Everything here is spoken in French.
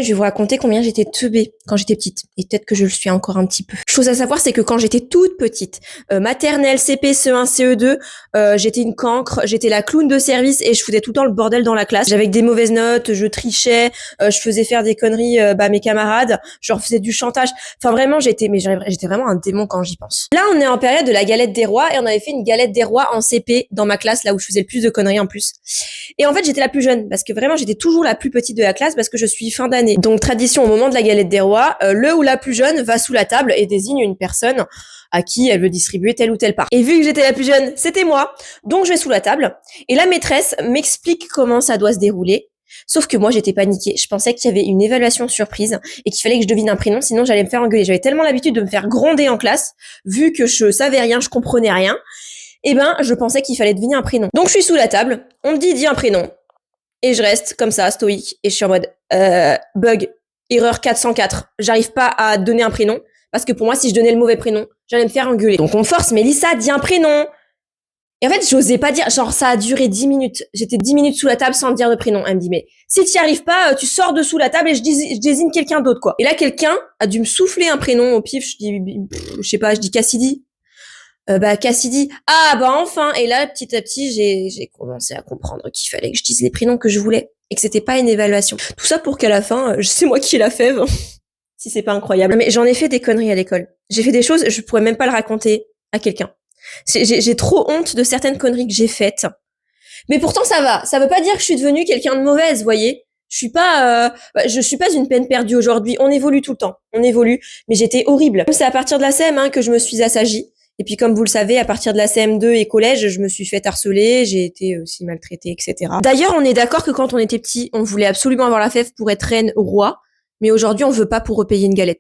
Je vais vous raconter combien j'étais teubée quand j'étais petite. Et peut-être que je le suis encore un petit peu. Chose à savoir, c'est que quand j'étais toute petite, maternelle, CP, CE1, CE2, j'étais une cancre, j'étais la clown de service et je foutais tout le temps le bordel dans la classe. J'avais des mauvaises notes, je trichais, je faisais faire des conneries à mes camarades, je leur faisais du chantage. Enfin vraiment, j'étais vraiment un démon quand j'y pense. Là, on est en période de la galette des rois et on avait fait une galette des rois en CP dans ma classe, là où je faisais le plus de conneries en plus. Et en fait, j'étais la plus jeune parce que vraiment, j'étais toujours la plus petite de la classe parce que je suis fin d'année. Donc, tradition, au moment de la galette des rois, le ou la plus jeune va sous la table et désigne une personne à qui elle veut distribuer telle ou telle part. Et vu que j'étais la plus jeune, c'était moi. Donc, je vais sous la table. Et la maîtresse m'explique comment ça doit se dérouler. Sauf que moi, j'étais paniquée. Je pensais qu'il y avait une évaluation surprise et qu'il fallait que je devine un prénom, sinon j'allais me faire engueuler. J'avais tellement l'habitude de me faire gronder en classe, vu que je savais rien, je comprenais rien. Eh ben, je pensais qu'il fallait deviner un prénom. Donc, je suis sous la table. On me dit, dis un prénom. Et je reste comme ça, stoïque, et je suis en mode bug, erreur 404. J'arrive pas à donner un prénom, parce que pour moi, si je donnais le mauvais prénom, j'allais me faire engueuler. Donc on me force, Mélissa, dis un prénom. Et en fait, j'osais pas dire, genre ça a duré 10 minutes. J'étais 10 minutes sous la table sans dire de prénom. Elle me dit, mais si t'y arrives pas, tu sors de sous la table et je désigne quelqu'un d'autre, quoi. Et là, quelqu'un a dû me souffler un prénom au pif, je sais pas, je dis Cassidy. Cassidy. Ah, bah enfin. Et là, petit à petit, j'ai commencé à comprendre qu'il fallait que je dise les prénoms que je voulais et que c'était pas une évaluation. Tout ça pour qu'à la fin, c'est moi qui ai la fève. Si c'est pas incroyable. Mais j'en ai fait des conneries à l'école. J'ai fait des choses, je pourrais même pas le raconter à quelqu'un. J'ai trop honte de certaines conneries que j'ai faites. Mais pourtant, ça va. Ça veut pas dire que je suis devenue quelqu'un de mauvaise, vous voyez. Je suis pas une peine perdue aujourd'hui. On évolue tout le temps. On évolue. Mais j'étais horrible. C'est à partir de la CM1 que je me suis assagie. Et puis, comme vous le savez, à partir de la CM2 et collège, je me suis fait harceler, j'ai été aussi maltraitée, etc. D'ailleurs, on est d'accord que quand on était petit, on voulait absolument avoir la fève pour être reine, roi. Mais aujourd'hui, on veut pas pour repayer une galette.